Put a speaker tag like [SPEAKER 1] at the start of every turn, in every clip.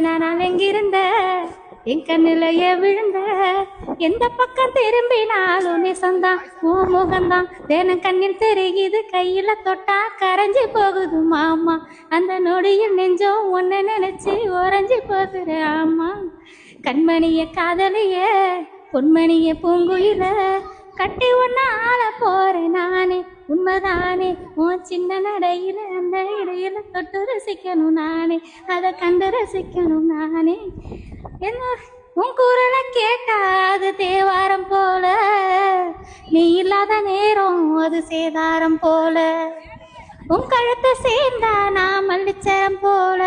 [SPEAKER 1] நான் எங்கிருந்த என் கண்ணுலய விழுந்த எந்த பக்கம் திரும்பினாலும் நேசந்தான் ஓ முகம்தான் தினம் கண்ணில் தெரியுது கையில தொட்டா கரைஞ்சி போகுது மாமா அந்த நொடியில் நெஞ்சம் ஒன்னு நினைச்சு உறைஞ்சி போகுற ஆமா கண்மணிய காதலிய பொன்மணிய பூங்குயில கட்டி ஒன்ன ஆள போறேன் நானே உண்மைதானே உன் சின்ன நடையில அந்த இடையில தொட்டு ரசிக்கணும் நானே அதை கண்டு ரசிக்கணும் நானே என்ன உன் குரலை கேட்டா அது தேவாரம் போல நீ இல்லாத நேரம் அது சேதாரம் போல உன் கழுத்தை சேர்ந்தா நான் மல்லிச்சரம் போல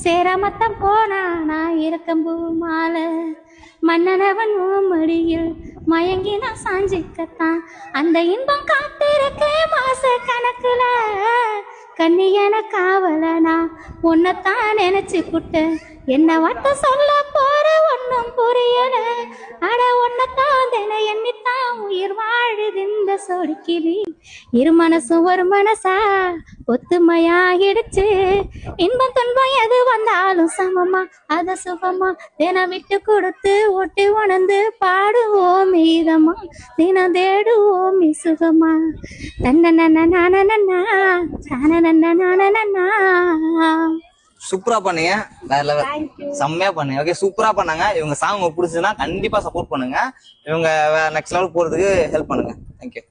[SPEAKER 1] சேராமத்தம் போனா நான் இருக்கம்பூ மாலை மன்னனவன் மடியில் மயங்கி நான் சாஞ்சிக்கத்தான் அந்த இன்பம் காத்திருக்க மாச கணக்குல கண்ணியன காவலனா உன்னைத்தான் நினைச்சு புட்டு என்ன வட்ட சொல்ல போற ஒன்னும் புரியல அட உன்னைத்தான் தின எண்ணித்தான் உயிர் வாழுது இந்த சொடுக்கிளி இரு மனசும் ஒரு மனசா ஒத்துமையாகிடுச்சு இன்பம் துன்பம் எது வந்தாலும் சமமா அத சுகமா தினம் விட்டு கொடுத்து ஒட்டி உணர்ந்து பாடுவோம் மீதமா தினம் தேடுவோம் சுகமா தன்ன
[SPEAKER 2] சூப்பரா பண்ணீங்க வேற லெவல் செம்மையா பண்ணீங்க ஓகே சூப்பரா பண்ணாங்க இவங்க சாங் உங்களுக்கு பிடிச்சதுன்னா கண்டிப்பா சப்போர்ட் பண்ணுங்க இவங்க நெக்ஸ்ட் லெவல் போறதுக்கு ஹெல்ப் பண்ணுங்க தேங்க்யூ